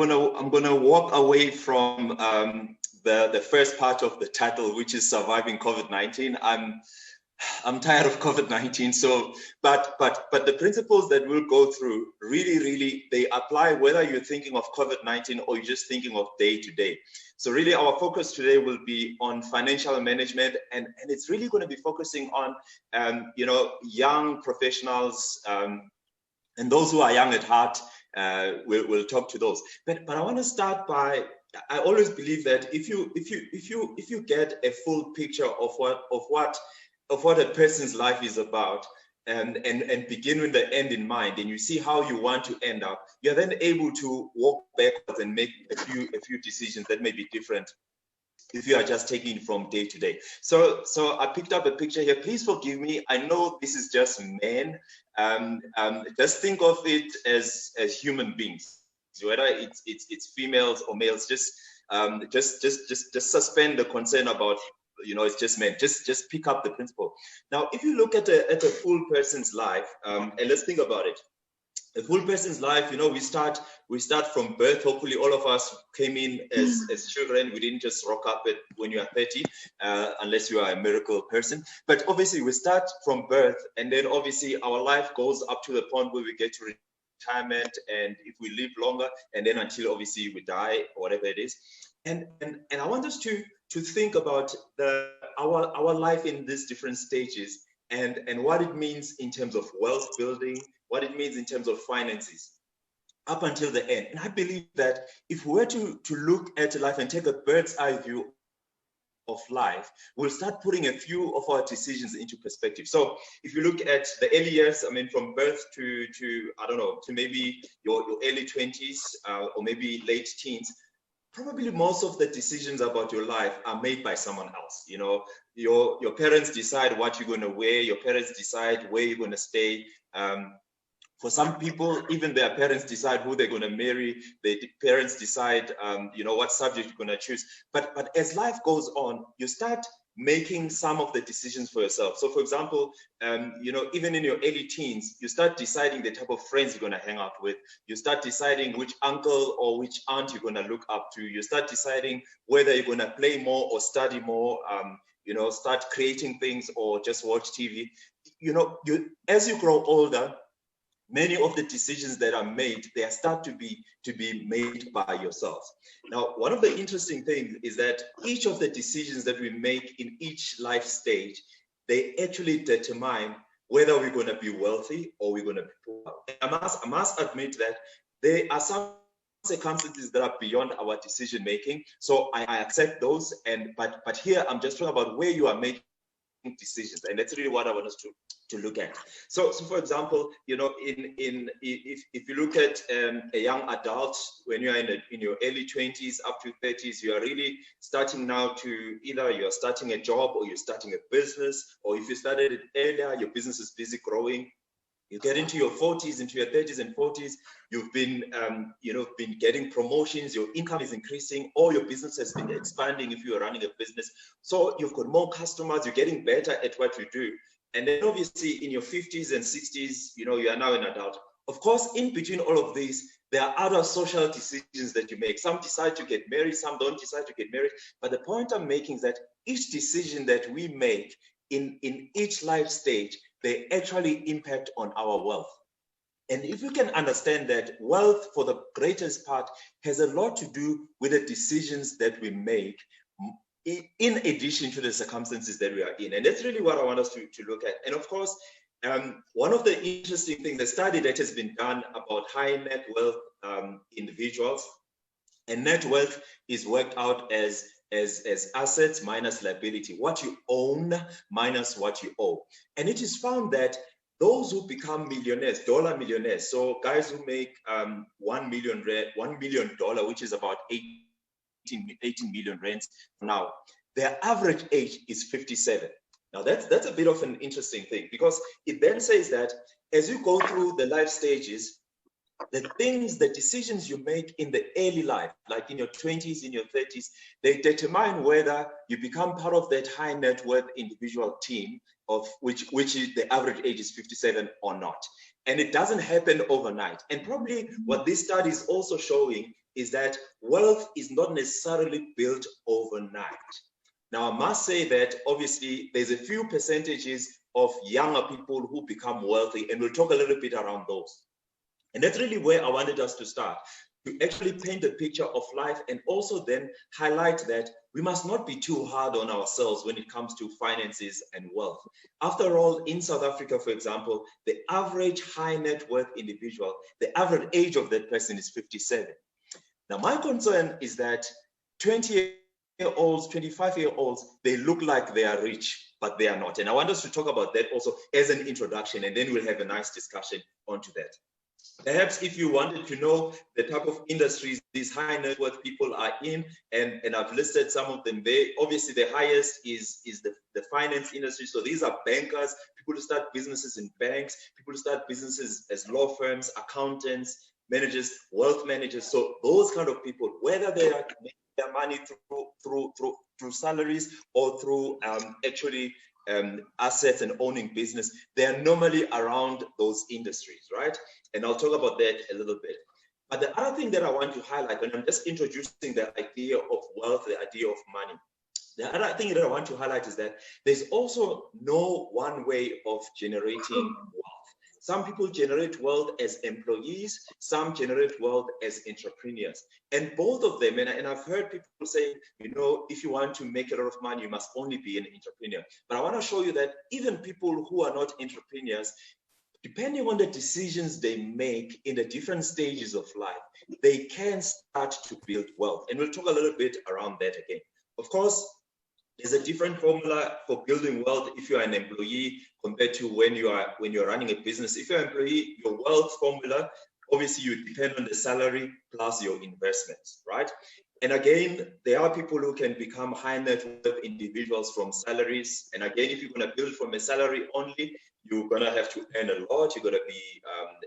I'm gonna walk away from the first part of the title, which is surviving COVID-19. I'm tired of COVID-19. So, but the principles that we'll go through really they apply whether you're thinking of COVID-19 or you're just thinking of day to day. So really our focus today will be on financial management, and it's really going to be focusing on young professionals and those who are young at heart. We'll talk to those. But I want to start by, I always believe that if you get a full picture of what a person's life is about, and begin with the end in mind, and you see how you want to end up, you're then able to walk backwards and make a few decisions that may be different if you are just taking it from day to day. So I picked up a picture here. Please forgive me. I know this is just men. Just think of it as human beings, whether it's females or males. Just suspend the concern about, it's just men. Just pick up the principle. Now, if you look at a full person's life, and let's think about it. A full person's life, we start from birth. Hopefully all of us came in as children. We didn't just rock up when you are 30, unless you are a miracle person. But obviously we start from birth, and then obviously our life goes up to the point where we get to retirement, and if we live longer, and then until obviously we die or whatever it is. And I want us to think about our life in these different stages, and what it means in terms of wealth building, what it means in terms of finances, up until the end. And I believe that if we were to look at life and take a bird's eye view of life, we'll start putting a few of our decisions into perspective. So if you look at the early years, from birth to I don't know, to maybe your early 20s or maybe late teens, probably most of the decisions about your life are made by someone else. Your parents decide what you're going to wear. Your parents decide where you're going to stay. For some people, even their parents decide who they're going to marry. Their parents decide, what subject you're going to choose. But as life goes on, you start making some of the decisions for yourself. So for example, even in your early teens, you start deciding the type of friends you're going to hang out with. You start deciding which uncle or which aunt you're going to look up to. You start deciding whether you're going to play more or study more, start creating things or just watch TV. As you grow older, many of the decisions that are made, they start to be made by yourselves. Now, one of the interesting things is that each of the decisions that we make in each life stage, they actually determine whether we're going to be wealthy or we're going to be poor. I must admit that there are some circumstances that are beyond our decision making. So I accept those, but here I'm just talking about where you are making decisions, and that's really what I want us to look at. So for example, if you look at a young adult, when you are in your early 20s up to 30s, you are really starting now to either you're starting a job or you're starting a business, or if you started it earlier, your business is busy growing. You get into your 40s, into your 30s and 40s, you've been getting promotions, your income is increasing, or your business has been expanding if you are running a business. So you've got more customers, you're getting better at what you do. And then obviously in your 50s and 60s, you are now an adult. Of course, in between all of these, there are other social decisions that you make. Some decide to get married, some don't decide to get married. But the point I'm making is that each decision that we make in each life stage, they actually impact on our wealth. And if you can understand that wealth, for the greatest part, has a lot to do with the decisions that we make in addition to the circumstances that we are in. And that's really what I want us to look at. And of course, one of the interesting things, the study that has been done about high net wealth individuals, and net wealth is worked out as assets minus liability, what you own minus what you owe. And it is found that those who become millionaires, dollar millionaires, so guys who make $1 million, which is about 18 million rands now, their average age is 57. Now that's a bit of an interesting thing, because it then says that as you go through the life stages, the decisions you make in the early life, like in your 20s, in your 30s, they determine whether you become part of that high net worth individual team, of which is the average age is 57 or not. And it doesn't happen overnight. And probably what this study is also showing is that wealth is not necessarily built overnight. Now, I must say that obviously there's a few percentages of younger people who become wealthy, and we'll talk a little bit around those. And that's really where I wanted us to start, to actually paint a picture of life and also then highlight that we must not be too hard on ourselves when it comes to finances and wealth. After all, in South Africa, for example, the average high net worth individual, the average age of that person is 57. Now, my concern is that 20-year-olds, 25-year-olds, they look like they are rich, but they are not. And I want us to talk about that also as an introduction, and then we'll have a nice discussion onto that. Perhaps if you wanted to know the type of industries these high net worth people are in, and I've listed some of them there. Obviously, the highest is the finance industry. So these are bankers, people who start businesses in banks, people who start businesses as law firms, accountants, managers, wealth managers. So those kind of people, whether they are making their money through salaries or through assets and owning business, they are normally around those industries, right? And I'll talk about that a little bit. But the other thing that I want to highlight, when I'm just introducing the idea of wealth, the idea of money, the other thing that I want to highlight is that there's also no one way of generating wealth. Some people generate wealth as employees, some generate wealth as entrepreneurs. And both of them, and I've heard people say, you know, if you want to make a lot of money, you must only be an entrepreneur. But I want to show you that even people who are not entrepreneurs, depending on the decisions they make in the different stages of life, they can start to build wealth. And we'll talk a little bit around that again. Of course, there's a different formula for building wealth if you're an employee compared to when you're running a business. If you're an employee, your wealth formula, obviously you depend on the salary plus your investments, right? And again, there are people who can become high net worth individuals from salaries. And again, if you're going to build from a salary only, you're going to have to earn a lot. You're going to be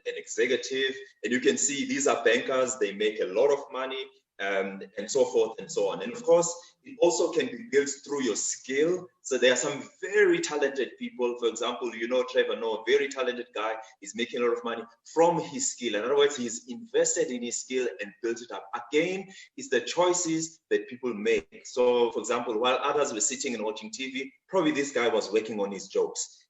an executive. And you can see these are bankers. They make a lot of money. And so forth and so on. And of course, it also can be built through your skill. So there are some very talented people. For example, you know, Trevor Noah, a very talented guy, is making a lot of money from his skill. In other words, he's invested in his skill and built it up. Again, it's the choices that people make. So for example, while others were sitting and watching TV, probably this guy was working on his jokes.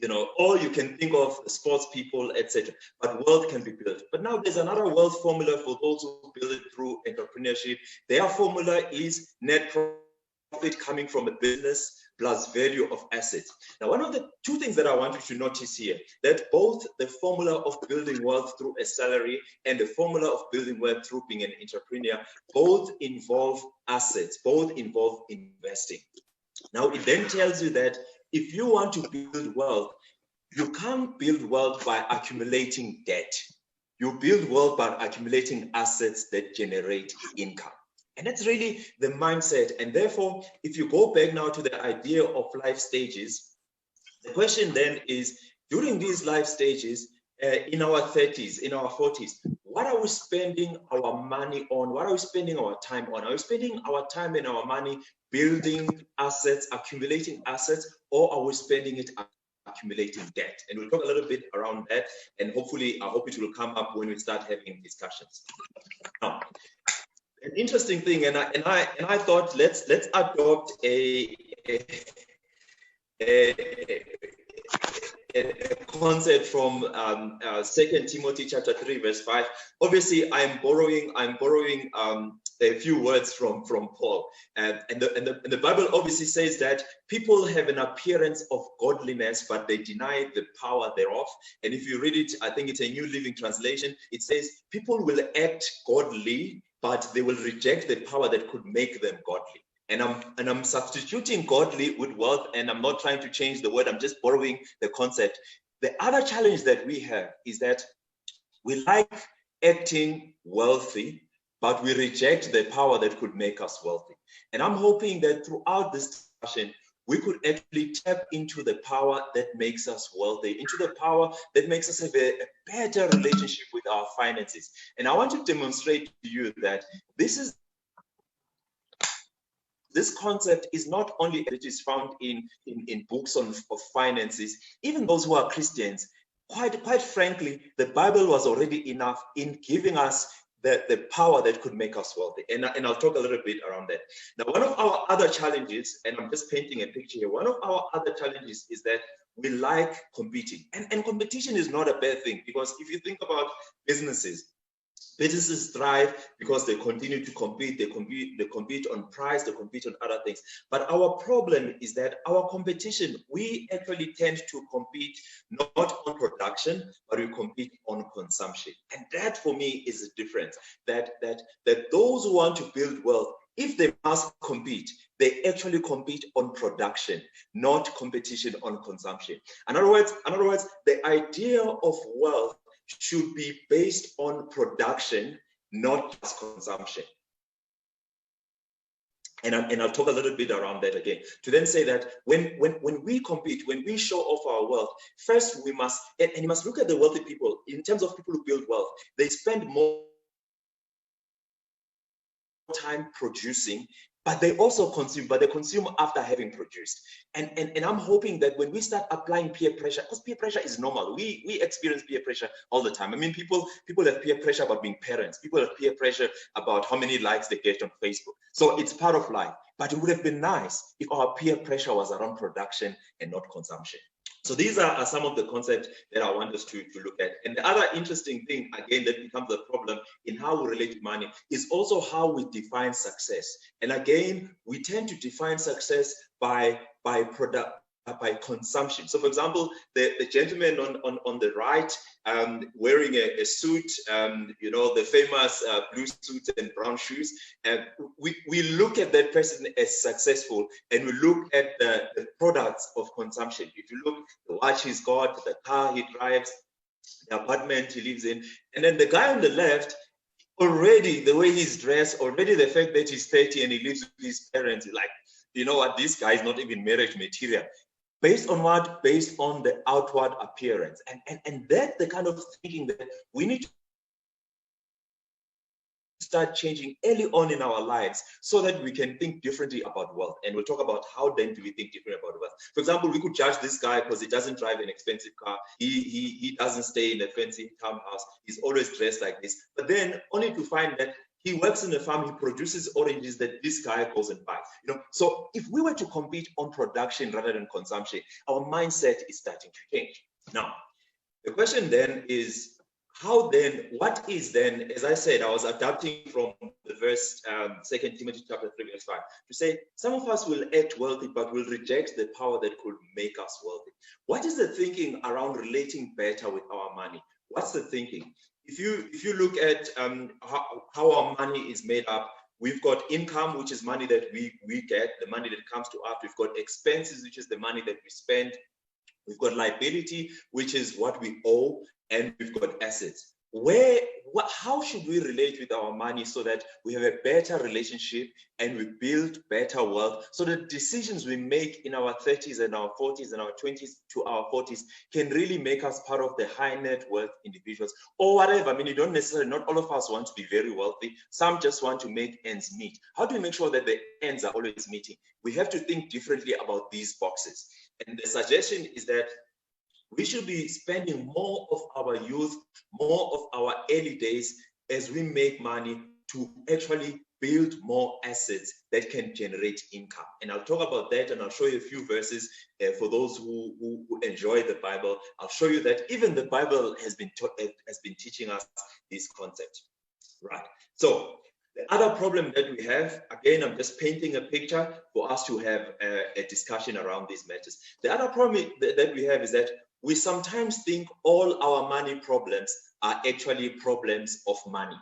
You know, or you can think of sports people, etc. But wealth can be built. But now there's another wealth formula for those who build it through entrepreneurship. Their formula is net profit coming from a business plus value of assets. Now, one of the two things that I want you to notice here, that both the formula of building wealth through a salary and the formula of building wealth through being an entrepreneur, both involve assets, both involve investing. Now, it then tells you that if you want to build wealth, you can't build wealth by accumulating debt. You build wealth by accumulating assets that generate income. And that's really the mindset. And therefore, if you go back now to the idea of life stages, the question then is, during these life stages, in our 30s, in our 40s, what are we spending our money on? What are we spending our time on? Are we spending our time and our money building assets, accumulating assets, or are we spending it accumulating debt? And we'll talk a little bit around that, and hopefully, I hope it will come up when we start having discussions. Now, an interesting thing, and I thought let's adopt a concept from 2 Timothy chapter 3 verse 5. Obviously, I'm borrowing a few words from Paul, and the Bible obviously says that people have an appearance of godliness, but they deny the power thereof. And if you read it, I think it's a New Living Translation. It says people will act godly, but they will reject the power that could make them godly. And I'm substituting godly with wealth, and I'm not trying to change the word. I'm just borrowing the concept. The other challenge that we have is that we like acting wealthy, but we reject the power that could make us wealthy. And I'm hoping that throughout this discussion, we could actually tap into the power that makes us wealthy, into the power that makes us have a better relationship with our finances. And I want to demonstrate to you that this concept is not only that it is found in books of finances. Even those who are Christians, quite frankly, the Bible was already enough in giving us the power that could make us wealthy. And I'll talk a little bit around that. Now, one of our other challenges, and I'm just painting a picture here, one of our other challenges is that we like competing. And competition is not a bad thing, because if you think about businesses, businesses thrive because they continue to compete. They compete on price, they compete on other things. But our problem is that our competition, we actually tend to compete not on production, but we compete on consumption. And that for me is the difference. That those who want to build wealth, if they must compete, they actually compete on production, not competition on consumption. In other words, the idea of wealth should be based on production, not just consumption. And I'll talk a little bit around that again, to then say that when we compete, when we show off our wealth, first we must, and you must look at the wealthy people, in terms of people who build wealth, they spend more time producing, but they also consume, but they consume after having produced. And I'm hoping that when we start applying peer pressure, because peer pressure is normal, we experience peer pressure all the time. I mean, people have peer pressure about being parents, people have peer pressure about how many likes they get on Facebook. So it's part of life. But it would have been nice if our peer pressure was around production and not consumption. So these are some of the concepts that I want us to look at. And the other interesting thing, again, that becomes a problem in how we relate to money is also how we define success. And again, we tend to define success by consumption. So for example, the gentleman on the right, wearing a suit, the famous blue suit and brown shoes, we look at that person as successful, and we look at the products of consumption. If you look, the watch he's got, the car he drives, the apartment he lives in, and then the guy on the left, already the way he's dressed, already the fact that he's 30 and he lives with his parents, like, you know what, this guy is not even marriage material. Based on what? Based on the outward appearance. And that's the kind of thinking that we need to start changing early on in our lives so that we can think differently about wealth. And we'll talk about how then do we think differently about wealth. For example, we could judge this guy because he doesn't drive an expensive car. He doesn't stay in a fancy townhouse. He's always dressed like this. But then only to find that he works in a farm, he produces oranges that this guy goes and buys. So if we were to compete on production rather than consumption, our mindset is starting to change. Now, the question then is, what is then, as I said, I was adapting from the verse, 2 Timothy chapter 3, verse 5, to say, some of us will act wealthy, but will reject the power that could make us wealthy. What is the thinking around relating better with our money? What's the thinking? If you look at how our money is made up, we've got income, which is money that we get, the money that comes to us. We've got expenses, which is the money that we spend. We've got liability, which is what we owe, and we've got assets. How should we relate with our money so that we have a better relationship and we build better wealth, so that decisions we make in our 30s and our 40s and our 20s to our 40s can really make us part of the high net worth individuals or whatever. I mean, you don't necessarily, not all of us want to be very wealthy. Some just want to make ends meet. How do we make sure that the ends are always meeting? We have to think differently about these boxes. And the suggestion is that we should be spending more of our youth, more of our early days as we make money to actually build more assets that can generate income. And I'll talk about that, and I'll show you a few verses for those who enjoy the Bible. I'll show you that even the Bible has been teaching us this concept, right? So the other problem that we have, again, I'm just painting a picture for us to have a discussion around these matters. The other problem that we have is that we sometimes think all our money problems are actually problems of money.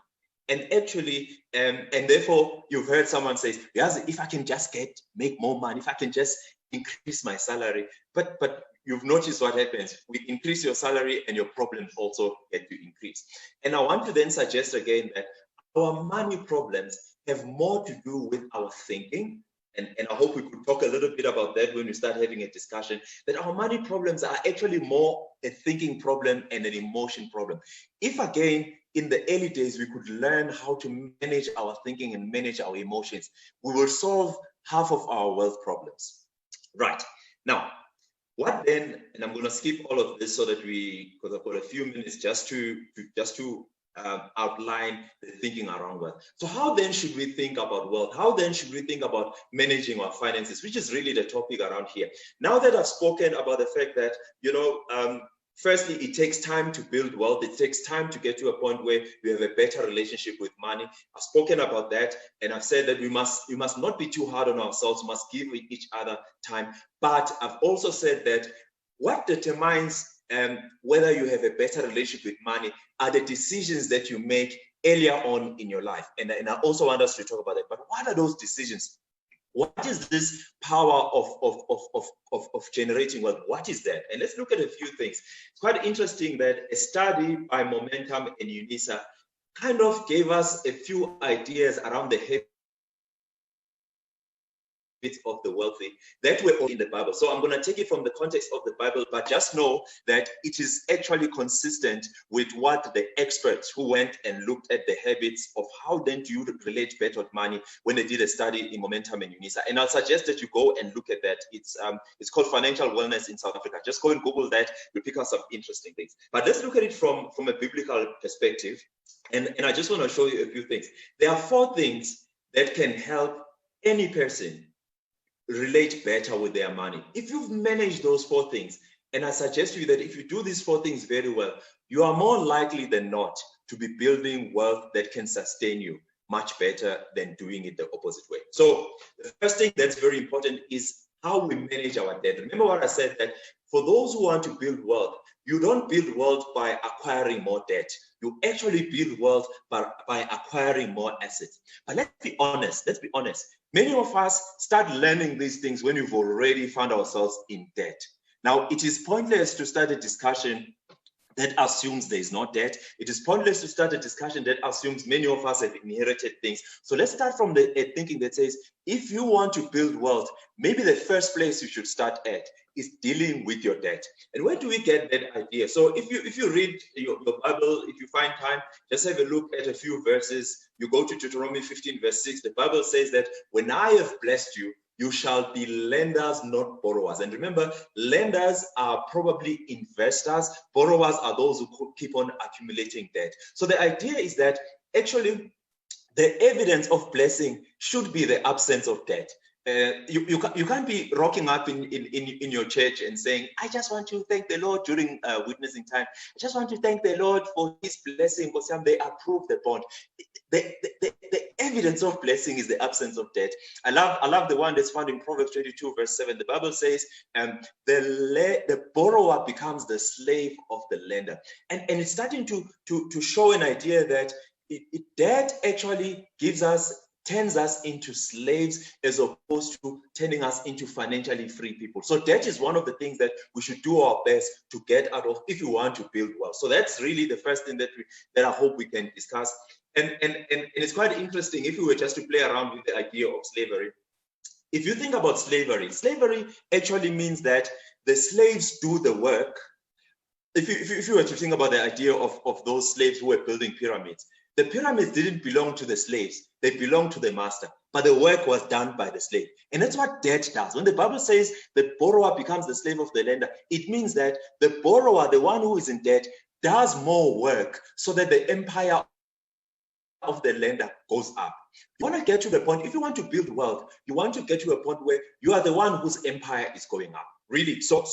And actually, and therefore, you've heard someone say, yes, if I can just make more money, if I can just increase my salary. But you've noticed what happens. We increase your salary and your problems also get to increase. And I want to then suggest again that our money problems have more to do with our thinking. And I hope we could talk a little bit about that when we start having a discussion, that our money problems are actually more a thinking problem and an emotion problem. If again, in the early days, we could learn how to manage our thinking and manage our emotions, we will solve half of our wealth problems. Right. Now, what then, and I'm going to skip all of this so that because I've got a few minutes just to outline the thinking around wealth. So how then should we think about wealth? How then should we think about managing our finances, which is really the topic around here? Now that I've spoken about the fact that, firstly, it takes time to build wealth. It takes time to get to a point where we have a better relationship with money. I've spoken about that, and I've said that we must not be too hard on ourselves. We must give each other time. But I've also said that what determines whether you have a better relationship with money are the decisions that you make earlier on in your life. And I also want us to talk about that. But what are those decisions? What is this power of generating wealth? What is that? And let's look at a few things. It's quite interesting that a study by Momentum and UNISA kind of gave us a few ideas around the habits of the wealthy that were all in the Bible. So I'm going to take it from the context of the Bible, but just know that it is actually consistent with what the experts who went and looked at the habits of how then do you relate better with money when they did a study in Momentum and UNISA. And I'll suggest that you go and look at that. It's called Financial Wellness in South Africa. Just go and Google that. You'll pick up some interesting things. But let's look at it from a biblical perspective. And I just want to show you a few things. There are 4 things that can help any person relate better with their money. If you've managed those 4 things, and I suggest to you that if you do these 4 things very well, you are more likely than not to be building wealth that can sustain you much better than doing it the opposite way. So the first thing that's very important is how we manage our debt. Remember what I said, that for those who want to build wealth, you don't build wealth by acquiring more debt. You actually build wealth by acquiring more assets. But let's be honest. Many of us start learning these things when we've already found ourselves in debt. Now, it is pointless to start a discussion that assumes there is no debt. It is pointless to start a discussion that assumes many of us have inherited things. So let's start from the thinking that says, if you want to build wealth, maybe the first place you should start at is dealing with your debt. And where do we get that idea? So if you read your Bible, if you find time, just have a look at a few verses. You go to Deuteronomy 15, verse 6. The Bible says that when I have blessed you, you shall be lenders, not borrowers. And remember, lenders are probably investors. Borrowers are those who keep on accumulating debt. So the idea is that actually the evidence of blessing should be the absence of debt. You can't be rocking up in your church and saying, I just want to thank the Lord during witnessing time. I just want to thank the Lord for his blessing, because they approve the bond. The evidence of blessing is the absence of debt. I love the one that's found in Proverbs 22, verse 7. The Bible says, the borrower becomes the slave of the lender. And it's starting to show an idea that debt actually turns us into slaves as opposed to turning us into financially free people. So debt is one of the things that we should do our best to get out of if you want to build wealth. So that's really the first thing that I hope we can discuss. And it's quite interesting if we were just to play around with the idea of slavery. If you think about slavery actually means that the slaves do the work. If you were to think about the idea of those slaves who were building pyramids, the pyramids didn't belong to the slaves, they belonged to the master, but the work was done by the slave. And that's what debt does. When the Bible says the borrower becomes the slave of the lender, it means that the borrower, the one who is in debt, does more work so that the empire of the lender goes up. You want to get to the point, if you want to build wealth, you want to get to a point where you are the one whose empire is going up. Really, so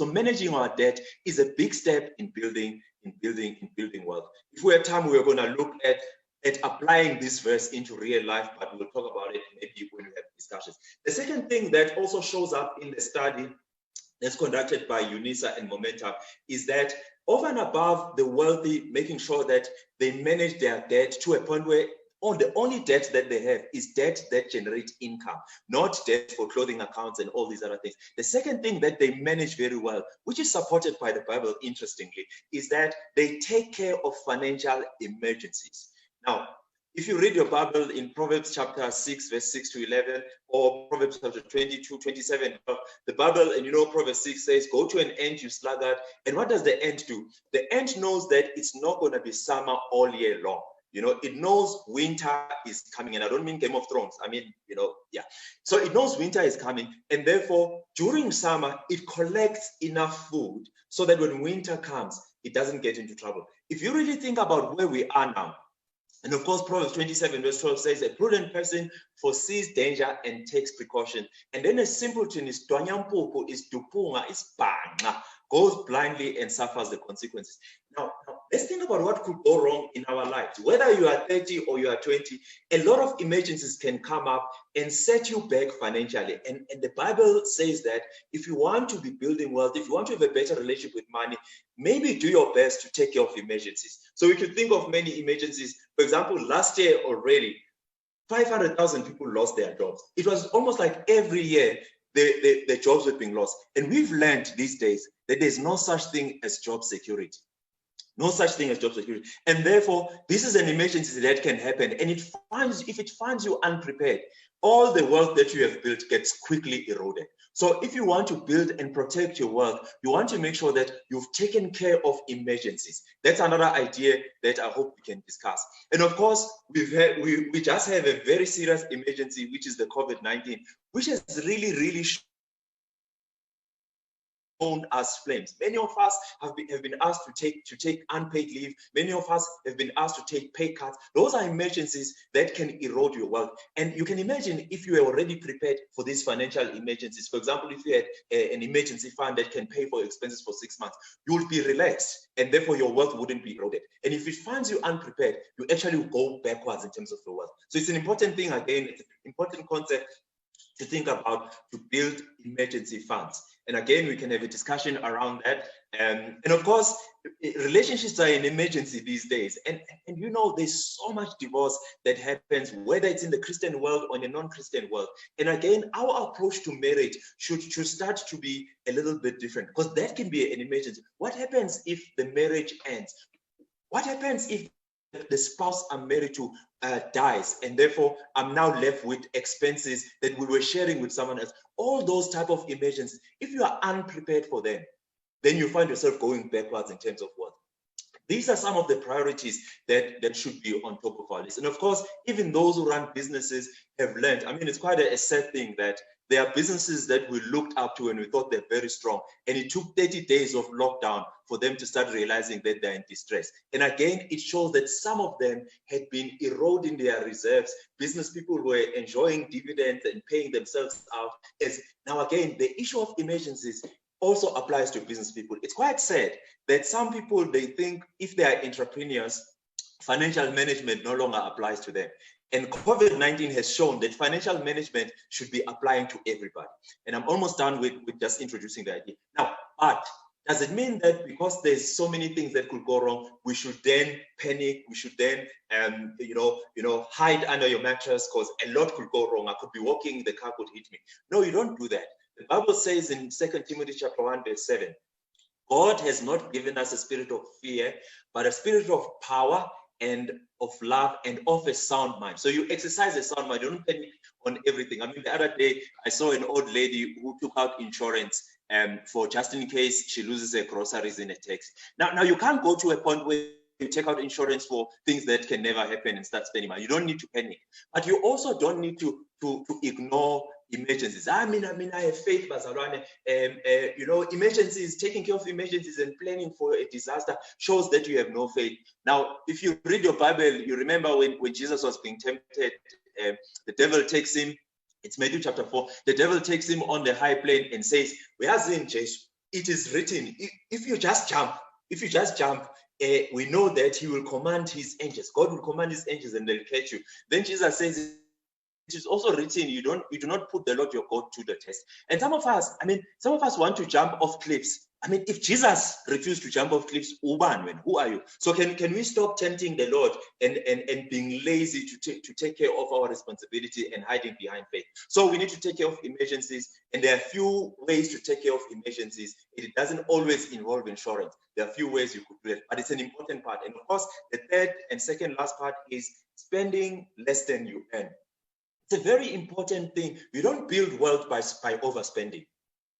managing our debt is a big step in building wealth. If we have time, we're going to look at applying this verse into real life, but we'll talk about it maybe when we have discussions. The second thing that also shows up in the study that's conducted by UNISA and Momentum is that over and above the wealthy making sure that they manage their debt to a point where the only debt that they have is debt that generates income, not debt for clothing accounts and all these other things. The second thing that they manage very well, which is supported by the Bible, interestingly, is that they take care of financial emergencies. Now, if you read your Bible in Proverbs chapter 6, verse 6 to 11, or Proverbs chapter 22, 27, the Bible, and Proverbs 6 says, go to an ant, you sluggard. And what does the ant do? The ant knows that it's not going to be summer all year long. It knows winter is coming, and I don't mean Game of Thrones. I mean, yeah. So it knows winter is coming, and therefore, during summer, it collects enough food so that when winter comes, it doesn't get into trouble. If you really think about where we are now, and of course, Proverbs 27 verse 12 says, a prudent person foresees danger and takes precaution. And then a simpleton is dwanyampupu, is dupunga, is banga, goes blindly and suffers the consequences. Now, let's think about what could go wrong in our lives. Whether you are 30 or you are 20, a lot of emergencies can come up and set you back financially. And the Bible says that if you want to be building wealth, if you want to have a better relationship with money, maybe do your best to take care of emergencies. So we could think of many emergencies. For example, last year already, 500,000 people lost their jobs. It was almost like every year the jobs were being lost. And we've learned these days that there's no such thing as job security. No such thing as job security. And therefore, this is an emergency that can happen. And if it finds you unprepared, all the wealth that you have built gets quickly eroded. So if you want to build and protect your wealth, you want to make sure that you've taken care of emergencies. That's another idea that I hope we can discuss. And of course, we just have a very serious emergency, which is the COVID-19, which has really us flames. Many of us have been asked to take unpaid leave. Many of us have been asked to take pay cuts. Those are emergencies that can erode your wealth. And you can imagine if you were already prepared for these financial emergencies. For example, if you had an emergency fund that can pay for expenses for 6 months, you would be relaxed and therefore your wealth wouldn't be eroded. And if it finds you unprepared, you actually go backwards in terms of your wealth. So it's an important thing, again, it's an important concept to think about, to build emergency funds. And again, we can have a discussion around that. And of course, relationships are an emergency these days. And you know, there's so much divorce that happens, whether it's in the Christian world or in the non-Christian world. And again, our approach to marriage should start to be a little bit different, because that can be an emergency. What happens if the marriage ends? What happens if the spouse I'm married to dies, and therefore I'm now left with expenses that we were sharing with someone else? All those type of emergencies, if you are unprepared for them, then you find yourself going backwards in terms of wealth. These are some of the priorities that should be on top of our list. And of course, even those who run businesses have learned. I mean, it's quite a sad thing that there are businesses that we looked up to and we thought they're very strong. And it took 30 days of lockdown for them to start realizing that they're in distress. And again, it shows that some of them had been eroding their reserves. Business people were enjoying dividends and paying themselves out. Now again, the issue of emergencies also applies to business people. It's quite sad that some people, they think if they are entrepreneurs, financial management no longer applies to them. And COVID-19 has shown that financial management should be applying to everybody. And I'm almost done with just introducing the idea. Now, but does it mean that because there's so many things that could go wrong, we should then panic? We should then, hide under your mattress because a lot could go wrong? I could be walking, the car could hit me. No, you don't do that. The Bible says in 2 Timothy chapter 1, verse 7, God has not given us a spirit of fear, but a spirit of power and of love and of a sound mind. So you exercise a sound mind. You don't panic on everything. I mean, the other day, I saw an old lady who took out insurance for just in case she loses her groceries in a taxi. Now you can't go to a point where you take out insurance for things that can never happen and start spending money. You don't need to panic, but you also don't need to ignore emergencies. I have faith, Bazarwane. Emergencies, taking care of emergencies and planning for a disaster shows that you have no faith. Now, if you read your Bible, you remember when Jesus was being tempted, the devil takes him. It's Matthew chapter 4. The devil takes him on the high plane and says, it is written, if you just jump, we know that he will command his angels. God will command his angels and they'll catch you. Then Jesus says, it is also written, you do not put the Lord your God to the test. And some of us want to jump off cliffs. I mean, if Jesus refused to jump off cliffs, who are you? So can we stop tempting the Lord and being lazy to take care of our responsibility and hiding behind faith? So we need to take care of emergencies, and there are a few ways to take care of emergencies. It doesn't always involve insurance. There are a few ways you could do it, but it's an important part. And of course, the third and second last part is spending less than you earn. It's a very important thing. You don't build wealth by overspending.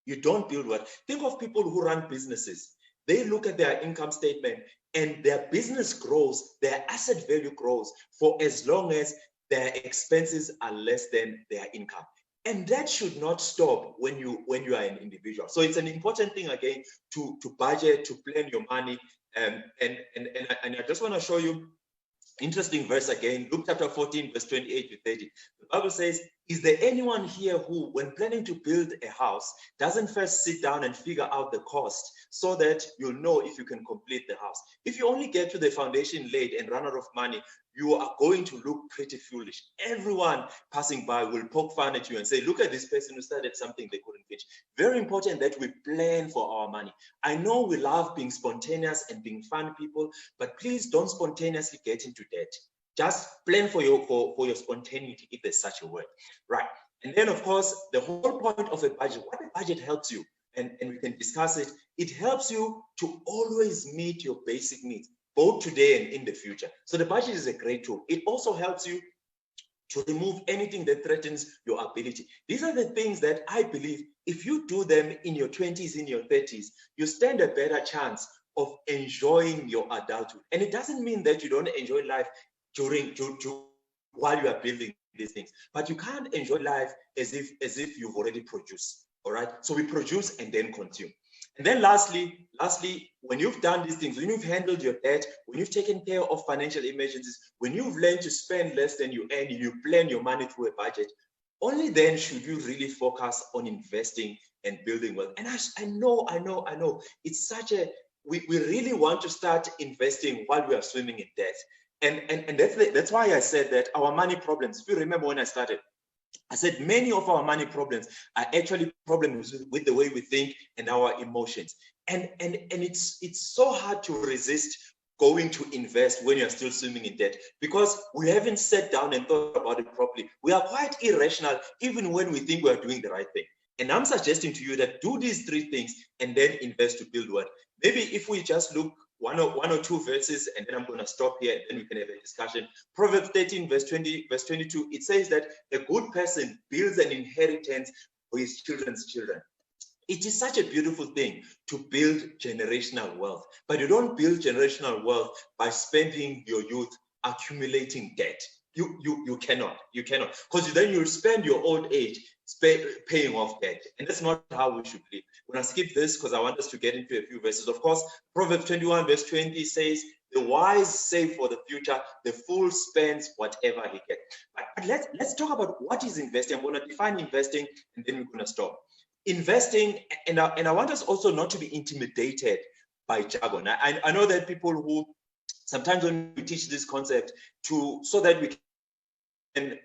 You don't build wealth. Think of people who run businesses. They look at their income statement and their business grows, their asset value grows for as long as their expenses are less than their income. And that should not stop when you are an individual. So it's an important thing, again, to budget, to plan your money. And I just want to show you interesting verse again, Luke chapter 14, verse 28 to 30. The Bible says, is there anyone here who, when planning to build a house, doesn't first sit down and figure out the cost so that you'll know if you can complete the house? If you only get to the foundation laid and run out of money, you are going to look pretty foolish. Everyone passing by will poke fun at you and say, look at this person who started something they couldn't finish. Very important that we plan for our money. I know we love being spontaneous and being fun people, but please don't spontaneously get into debt. Just plan for your spontaneity, if there's such a word, right? And then, of course, the whole point of a budget, what a budget helps you, and we can discuss it, it helps you to always meet your basic needs, both today and in the future. So the budget is a great tool. It also helps you to remove anything that threatens your ability. These are the things that I believe if you do them in your 20s, in your 30s, you stand a better chance of enjoying your adulthood. And it doesn't mean that you don't enjoy life while you are building these things, but you can't enjoy life as if you've already produced. All right, so we produce and then consume. And then lastly, when you've done these things, when you've handled your debt, when you've taken care of financial emergencies, when you've learned to spend less than you earn, you plan your money through a budget, only then should you really focus on investing and building wealth. And I know, it's such a, we really want to start investing while we are swimming in debt. And that's why I said that our money problems, if you remember when I started, I said many of our money problems are actually problems with the way we think and our emotions. And it's so hard to resist going to invest when you're still swimming in debt, because we haven't sat down and thought about it properly. We are quite irrational even when we think we are doing the right thing. And I'm suggesting to you that do these three things and then invest to build wealth. Maybe if we just look one or two verses, and then I'm going to stop here, and then we can have a discussion. Proverbs 13, verse 20, verse 22, it says that a good person builds an inheritance for his children's children. It is such a beautiful thing to build generational wealth, but you don't build generational wealth by spending your youth accumulating debt. You cannot, because then you'll spend your old age paying off debt, and that's not how we should live. We're going to skip this because I want us to get into a few verses. Of course, Proverbs 21 verse 20 says, the wise save for the future, the fool spends whatever he gets. But let's talk about what is investing. I'm going to define investing, and then we're going to stop. Investing, and I want us also not to be intimidated by jargon. I know that people who sometimes when we teach this concept so that we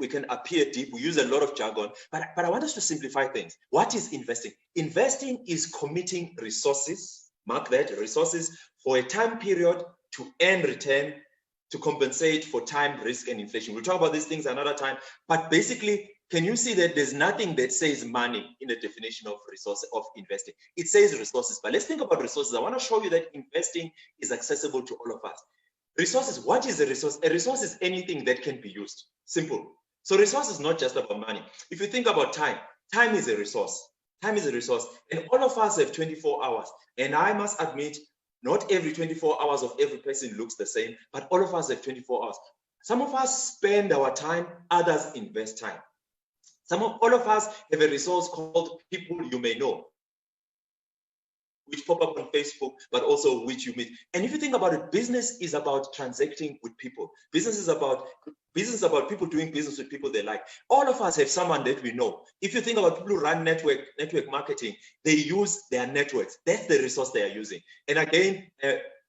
can appear deep, we use a lot of jargon, but I want us to simplify things. What is investing? Investing is committing resources, mark that, resources for a time period to earn return, to compensate for time, risk, and inflation. We'll talk about these things another time, but basically, can you see that there's nothing that says money in the definition of resource of investing? It says resources, but let's think about resources. I want to show you that investing is accessible to all of us. Resources, what is a resource? A resource is anything that can be used. Simple. So resource is not just about money. If you think about time, time is a resource. Time is a resource. And all of us have 24 hours. And I must admit, not every 24 hours of every person looks the same, but all of us have 24 hours. Some of us spend our time, others invest time. All of us have a resource called people you may know, which pop up on Facebook, but also which you meet. And if you think about it, business is about transacting with people. Business is about people doing business with people they like. All of us have someone that we know. If you think about people who run network marketing, they use their networks. That's the resource they are using. And again,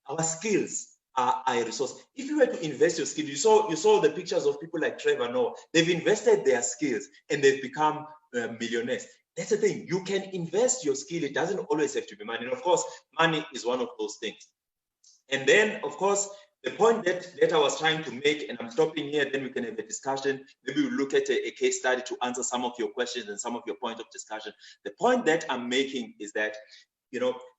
our skills are a resource. If you were to invest your skills, you saw the pictures of people like Trevor Noah. They've invested their skills and they've become millionaires. That's the thing. You can invest your skill. It doesn't always have to be money. And of course, money is one of those things. And then, of course, the point that I was trying to make, and I'm stopping here, then we can have a discussion. Maybe we'll look at a case study to answer some of your questions and some of your point of discussion. The point that I'm making is that,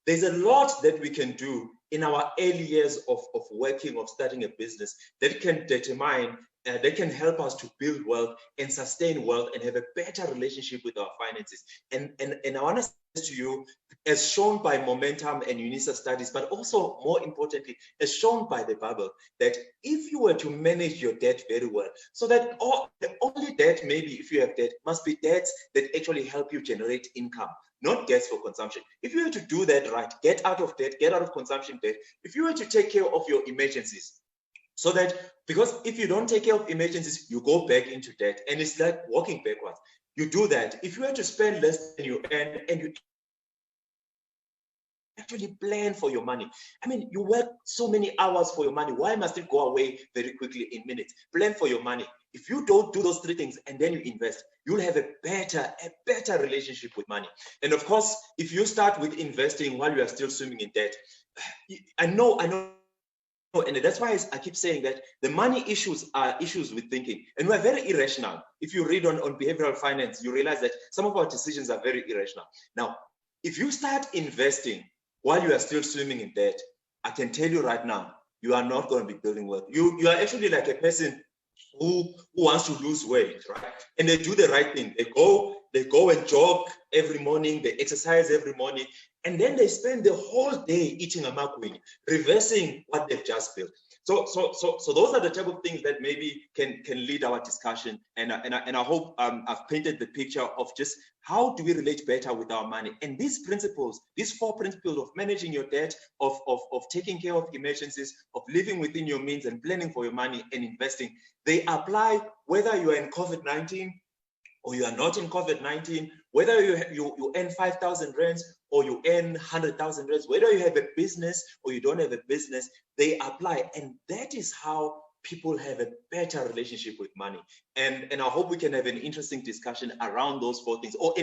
there's a lot that we can do in our early years of working, of starting a business that can determine, that can help us to build wealth and sustain wealth and have a better relationship with our finances. And I want to say to you, as shown by Momentum and UNISA studies, but also more importantly, as shown by the Bible, that if you were to manage your debt very well, so that the only debt, maybe if you have debt, must be debts that actually help you generate income, not gas for consumption. If you were to do that right, get out of debt, get out of consumption debt, if you were to take care of your emergencies, so that, because if you don't take care of emergencies, you go back into debt, and it's like walking backwards. You do that. If you were to spend less than you earn, and you actually plan for your money. I mean, you work so many hours for your money. Why must it go away very quickly in minutes? Plan for your money. If you don't do those three things and then you invest, you'll have a better relationship with money. And of course, if you start with investing while you are still swimming in debt, I know, and that's why I keep saying that the money issues are issues with thinking, and we're very irrational. If you read on behavioral finance, you realize that some of our decisions are very irrational. Now, if you start investing while you are still swimming in debt, I can tell you right now, you are not going to be building wealth. You are actually like a person who wants to lose weight, right? And they do the right thing. They go and jog every morning, they exercise every morning, and then they spend the whole day eating a makwini, reversing what they've just built. So those are the type of things that maybe can lead our discussion, and I hope I've painted the picture of just how do we relate better with our money. And these principles, these 4 principles of managing your debt, of taking care of emergencies, of living within your means and planning for your money and investing, they apply whether you are in COVID-19 or you are not in COVID-19, whether you earn 5,000 rands or you earn 100,000 rands, whether you have a business or you don't have a business, they apply. And that is how people have a better relationship with money. And I hope we can have an interesting discussion around those 4 things, or